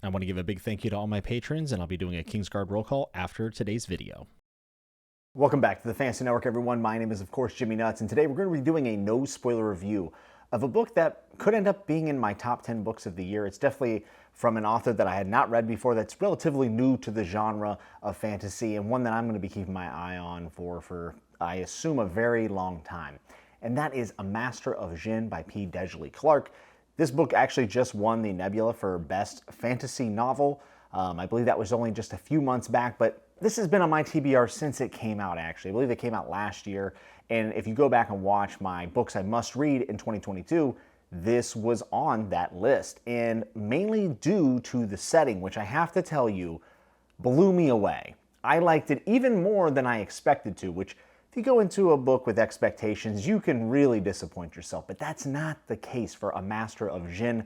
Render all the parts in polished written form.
I want to give a big thank you to all my patrons, and I'll be doing a Kingsguard roll call after today's video. Welcome back to the Fantasy Network, everyone. My name is, of course, Jimmy Nuts, and today we're going to be doing a no-spoiler review of a book that could end up being in my top 10 books of the year. It's definitely from an author that I had not read before that's relatively new to the genre of fantasy, and one that I'm going to be keeping my eye on for I assume, a very long time. And that is A Master of Djinn by Djeli Clark. This book actually just won the Nebula for Best Fantasy Novel. I believe that was only just a few months back, but this has been on my TBR since it came out, actually. I believe it came out last year, and if you go back and watch my books I must read in 2022, this was on that list, and mainly due to the setting, which I have to tell you, blew me away. I liked it even more than I expected to, which if you go into a book with expectations, you can really disappoint yourself, but that's not the case for A Master of Djinn.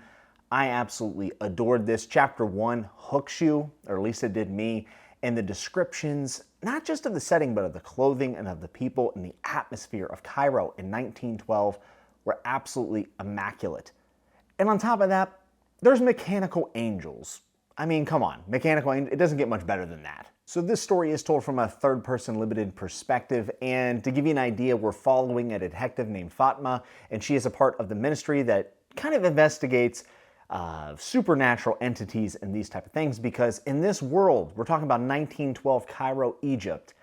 I absolutely adored this. Chapter 1 hooks you, or at least it did me, and the descriptions, not just of the setting, but of the clothing and of the people and the atmosphere of Cairo in 1912 were absolutely immaculate. And on top of that, there's mechanical angels. I mean, come on, mechanical angels, it doesn't get much better than that. So this story is told from a third-person limited perspective, and to give you an idea, we're following a detective named Fatma, and she is a part of the ministry that kind of investigates supernatural entities and these type of things, because in this world, we're talking about 1912 Cairo, Egypt,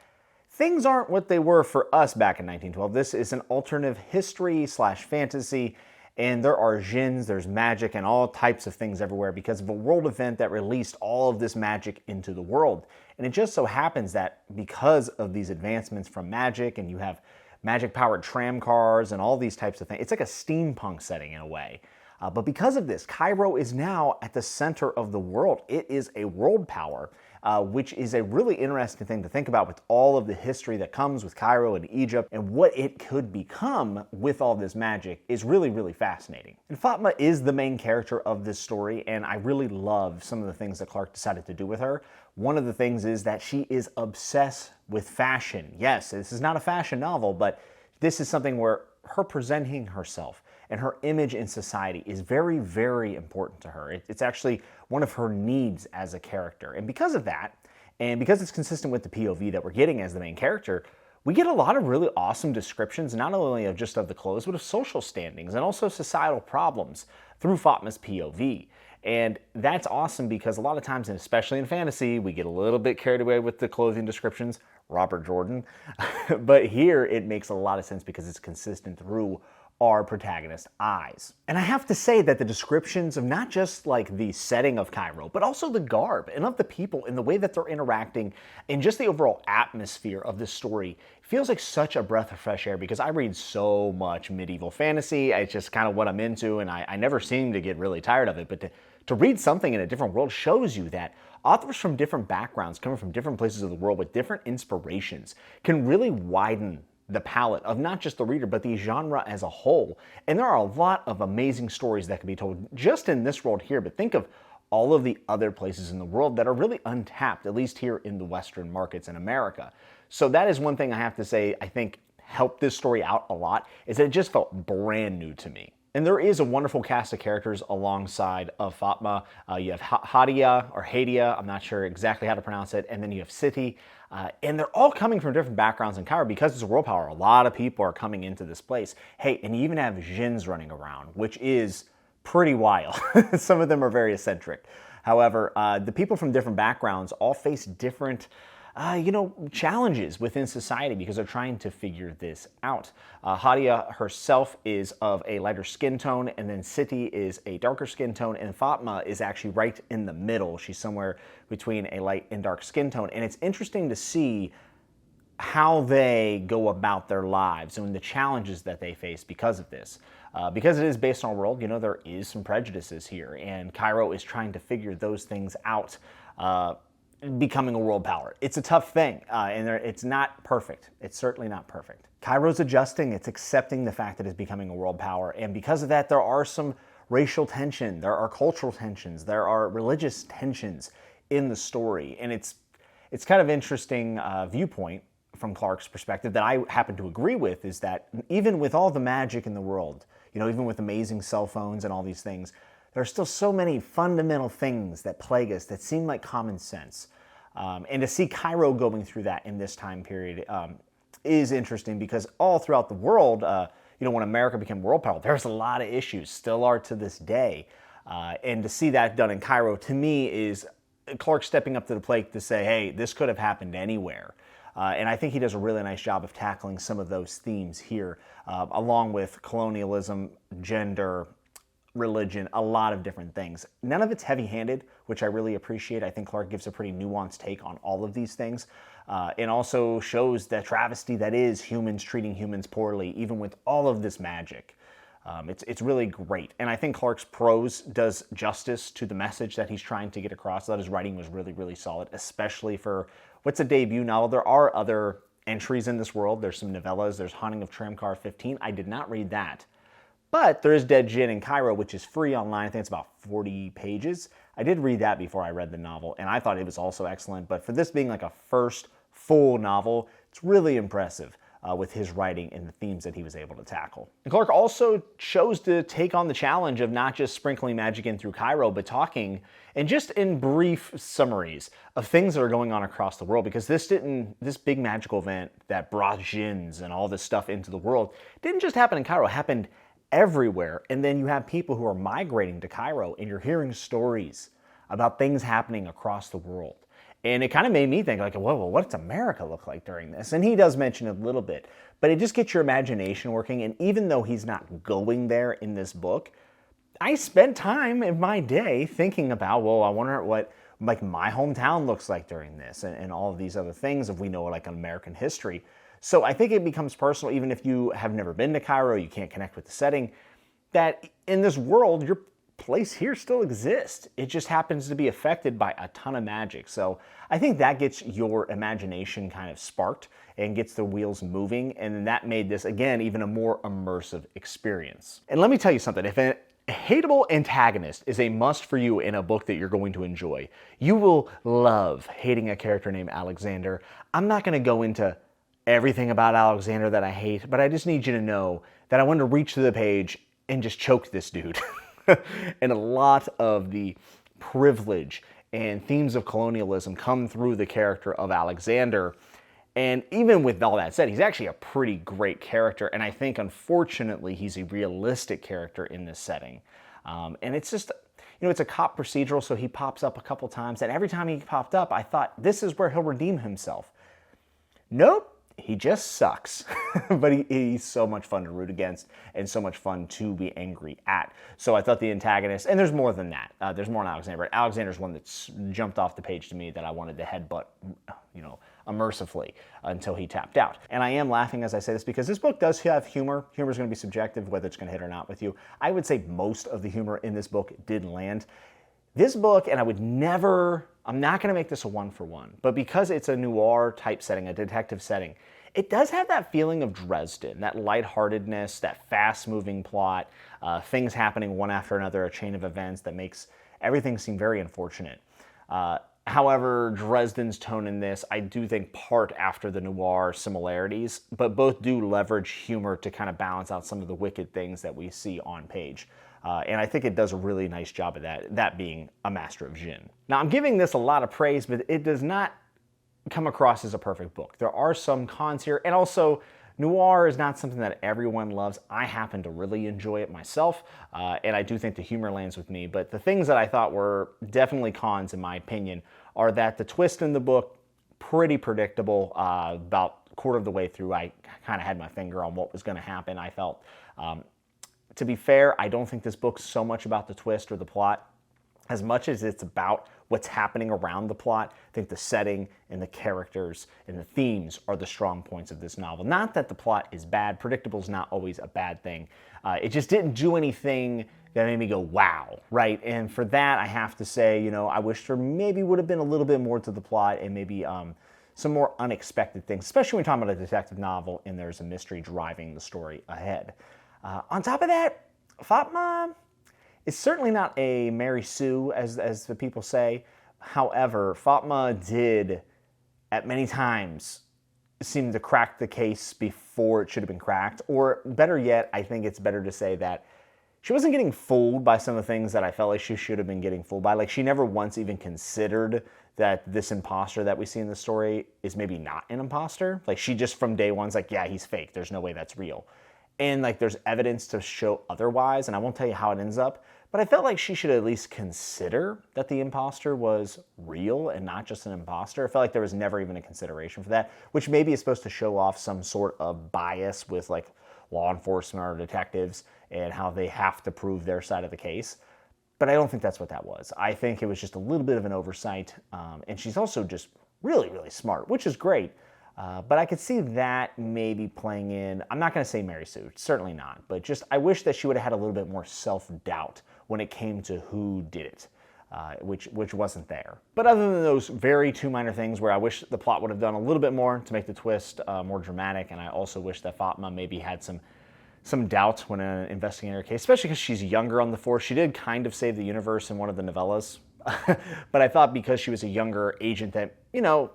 things aren't what they were for us back in 1912. This is an alternative history / fantasy, and there are djinns, there's magic, and all types of things everywhere because of a world event that released all of this magic into the world. And it just so happens that because of these advancements from magic, and you have magic-powered tram cars and all these types of things, it's like a steampunk setting in a way. But because of this, Cairo is now at the center of the world. It is a world power, which is a really interesting thing to think about with all of the history that comes with Cairo and Egypt, and what it could become with all this magic is really, really fascinating. And Fatma is the main character of this story, and I really love some of the things that Clark decided to do with her. One of the things is that she is obsessed with fashion. Yes, this is not a fashion novel, but this is something where her presenting herself and her image in society is very, very important to her. It's actually one of her needs as a character. And because of that, and because it's consistent with the POV that we're getting as the main character, we get a lot of really awesome descriptions, not only of just of the clothes, but of social standings and also societal problems through Fatma's POV. And that's awesome because a lot of times, and especially in fantasy, we get a little bit carried away with the clothing descriptions, Robert Jordan. But here it makes a lot of sense because it's consistent through our protagonist's eyes. And I have to say that the descriptions of not just like the setting of Cairo, but also the garb and of the people and the way that they're interacting and just the overall atmosphere of this story feels like such a breath of fresh air because I read so much medieval fantasy. It's just kind of what I'm into, and I never seem to get really tired of it. But to read something in a different world shows you that authors from different backgrounds, coming from different places of the world with different inspirations, can really widen the palette of not just the reader, but the genre as a whole. And there are a lot of amazing stories that can be told just in this world here, but think of all of the other places in the world that are really untapped, at least here in the Western markets in America. So that is one thing I have to say I think helped this story out a lot, is that it just felt brand new to me. And there is a wonderful cast of characters alongside of Fatma. You have Hadia, I'm not sure exactly how to pronounce it, and then you have Siti. And they're all coming from different backgrounds in Cairo because it's a world power. A lot of people are coming into this place. Hey, and you even have djinns running around, which is pretty wild. Some of them are very eccentric. However, the people from different backgrounds all face different challenges within society because they're trying to figure this out. Hadia herself is of a lighter skin tone, and then Siti is a darker skin tone, and Fatma is actually right in the middle. She's somewhere between a light and dark skin tone, and it's interesting to see how they go about their lives and the challenges that they face because of this. Because it is based on a world, there is some prejudices here, and Cairo is trying to figure those things out, becoming a world power. It's a tough thing, and it's not perfect. It's certainly not perfect. Cairo's adjusting. It's accepting the fact that it's becoming a world power, and because of that, there are some racial tension, there are cultural tensions, there are religious tensions in the story, and it's kind of interesting viewpoint from Clark's perspective that I happen to agree with, is that even with all the magic in the world, even with amazing cell phones and all these things, there are still so many fundamental things that plague us that seem like common sense. And to see Cairo going through that in this time period is interesting because all throughout the world, when America became world power, there's a lot of issues, still are to this day. And to see that done in Cairo, to me, is Clark stepping up to the plate to say, hey, this could have happened anywhere. And I think he does a really nice job of tackling some of those themes here, along with colonialism, gender, religion, a lot of different things. None of it's heavy-handed, which I really appreciate. I think Clark gives a pretty nuanced take on all of these things, and also shows the travesty that is humans treating humans poorly, even with all of this magic. It's really great. And I think Clark's prose does justice to the message that he's trying to get across. I thought his writing was really, really solid, especially for what's a debut novel. There are other entries in this world. There's some novellas. There's Haunting of Tramcar 15. I did not read that. But there is Dead Djinn in Cairo, which is free online. I think it's about 40 pages. I did read that before I read the novel, and I thought it was also excellent. But for this being like a first full novel, it's really impressive with his writing and the themes that he was able to tackle. And Clark also chose to take on the challenge of not just sprinkling magic in through Cairo, but talking, and just in brief summaries of things that are going on across the world, because this big magical event that brought djinns and all this stuff into the world didn't just happen in Cairo, it happened everywhere. And then you have people who are migrating to Cairo, and you're hearing stories about things happening across the world. And it kind of made me think, like, well, what does America look like during this? And he does mention it a little bit, but it just gets your imagination working. And even though he's not going there in this book, I spent time in my day thinking about, well, I wonder what like my hometown looks like during this, and all of these other things, if we know like American history. So I think it becomes personal, even if you have never been to Cairo, you can't connect with the setting, that in this world, your place here still exists. It just happens to be affected by a ton of magic. So I think that gets your imagination kind of sparked and gets the wheels moving. And that made this, again, even a more immersive experience. And let me tell you something. If a hateable antagonist is a must for you in a book that you're going to enjoy, you will love hating a character named Alexander. I'm not going to go into everything about Alexander that I hate, but I just need you to know that I want to reach to the page and just choke this dude. And a lot of the privilege and themes of colonialism come through the character of Alexander. And even with all that said, he's actually a pretty great character. And I think, unfortunately, he's a realistic character in this setting. And it's just, it's a cop procedural, so he pops up a couple times. And every time he popped up, I thought, this is where he'll redeem himself. Nope. He just sucks, but he's so much fun to root against and so much fun to be angry at. So I thought the antagonist, and there's more than that. There's more on Alexander, but Alexander's one that's jumped off the page to me that I wanted to headbutt, immersively until he tapped out. And I am laughing as I say this because this book does have humor. Humor is going to be subjective, whether it's going to hit or not with you. I would say most of the humor in this book did land. This book, and I'm not going to make this a one-for-one, but because it's a noir type setting, a detective setting, it does have that feeling of Dresden, that lightheartedness, that fast-moving plot, things happening one after another, a chain of events that makes everything seem very unfortunate. However, Dresden's tone in this, I do think part after the noir similarities, but both do leverage humor to kind of balance out some of the wicked things that we see on page. And I think it does a really nice job of that being A Master of Djinn. Now, I'm giving this a lot of praise, but it does not come across as a perfect book. There are some cons here, and also noir is not something that everyone loves. I happen to really enjoy it myself, and I do think the humor lands with me, but the things that I thought were definitely cons, in my opinion, are that the twist in the book, pretty predictable. About a quarter of the way through, I kind of had my finger on what was going to happen. I felt, to be fair, I don't think this book's so much about the twist or the plot as much as it's about what's happening around the plot. I think the setting and the characters and the themes are the strong points of this novel. Not that the plot is bad. Predictable is not always a bad thing. It just didn't do anything that made me go, wow, right? And for that, I have to say, I wish there maybe would have been a little bit more to the plot and maybe some more unexpected things, especially when you're talking about a detective novel and there's a mystery driving the story ahead. On top of that, Fatma is certainly not a Mary Sue, as the people say. However, Fatma did, at many times, seem to crack the case before it should have been cracked. Or better yet, I think it's better to say that she wasn't getting fooled by some of the things that I felt like she should have been getting fooled by. Like, she never once even considered that this imposter that we see in the story is maybe not an imposter. Like, she just from day one's like, yeah, he's fake. There's no way that's real. And like, there's evidence to show otherwise, and I won't tell you how it ends up, but I felt like she should at least consider that the imposter was real and not just an imposter. I felt like there was never even a consideration for that, which maybe is supposed to show off some sort of bias with like law enforcement or detectives and how they have to prove their side of the case. But I don't think that's what that was. I think it was just a little bit of an oversight. And she's also just really, really smart, which is great. But I could see that maybe playing in, I'm not going to say Mary Sue, certainly not. But just, I wish that she would have had a little bit more self-doubt when it came to who did it, which wasn't there. But other than those very two minor things where I wish the plot would have done a little bit more to make the twist more dramatic, and I also wish that Fatma maybe had some doubt when investigating her case, especially because she's younger on the force. She did kind of save the universe in one of the novellas, but I thought because she was a younger agent that, you know,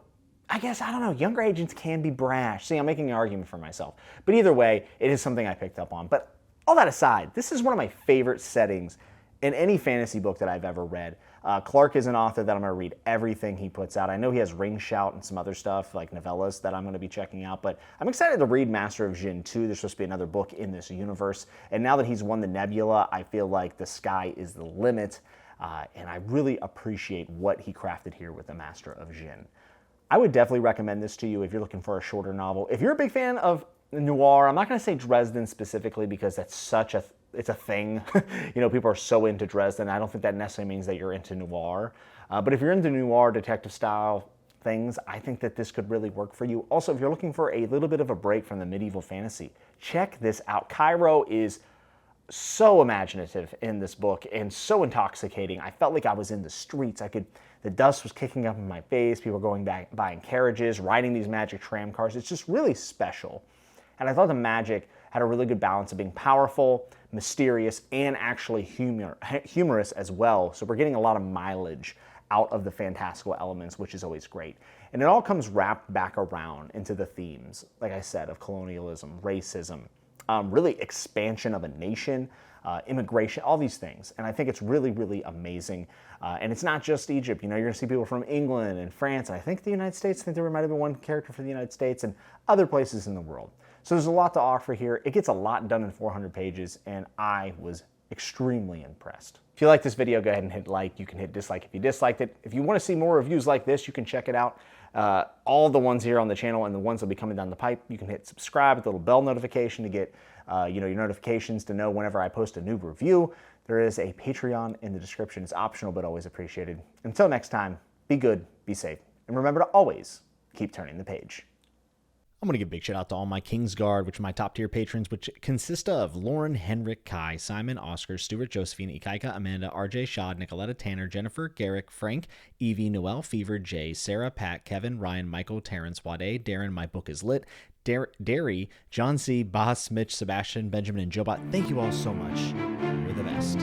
I guess, I don't know, younger agents can be brash. See, I'm making an argument for myself. But either way, it is something I picked up on. But all that aside, this is one of my favorite settings in any fantasy book that I've ever read. Clark is an author that I'm going to read everything he puts out. I know he has Ring Shout and some other stuff, like novellas, that I'm going to be checking out. But I'm excited to read Master of Djinn, too. There's supposed to be another book in this universe. And now that he's won the Nebula, I feel like the sky is the limit. And I really appreciate what he crafted here with the Master of Djinn. I would definitely recommend this to you if you're looking for a shorter novel. If you're a big fan of noir, I'm not going to say Dresden specifically because that's such a it's a thing. You know, people are so into Dresden. I don't think that necessarily means that you're into noir. But if you're into noir detective style things, I think that this could really work for you. Also, if you're looking for a little bit of a break from the medieval fantasy, check this out. Cairo is so imaginative in this book and so intoxicating. I felt like I was in the streets. The dust was kicking up in my face. People were going back, buying carriages, riding these magic tram cars. It's just really special. And I thought the magic had a really good balance of being powerful, mysterious, and actually humorous as well. So we're getting a lot of mileage out of the fantastical elements, which is always great. And it all comes wrapped back around into the themes, like I said, of colonialism, racism, really expansion of a nation, immigration, all these things. And I think it's really, really amazing. And it's not just Egypt. You know, you're going to see people from England and France, and I think the United States. I think there might have been one character for the United States and other places in the world. So there's a lot to offer here. It gets a lot done in 400 pages, and I was extremely impressed. If you like this video, go ahead and hit like. You can hit dislike if you disliked it. If you want to see more reviews like this, you can check it out. All the ones here on the channel and the ones that will be coming down the pipe, you can hit subscribe with the little bell notification to get your notifications to know whenever I post a new review. There is a Patreon in the description. It's optional, but always appreciated. Until next time, be good, be safe, and remember to always keep turning the page. I'm going to give a big shout out to all my Kingsguard, which are my top tier patrons, which consist of Lauren, Henrik, Kai, Simon, Oscar, Stuart, Josephine, Ikaika, Amanda, RJ, Shad, Nicoletta, Tanner, Jennifer, Garrick, Frank, Evie, Noel, Fever, Jay, Sarah, Pat, Kevin, Ryan, Michael, Terrence, Wade, Darren, My Book is Lit, Derry, John C., Boss, Mitch, Sebastian, Benjamin, and Jobot. Thank you all so much. You're the best.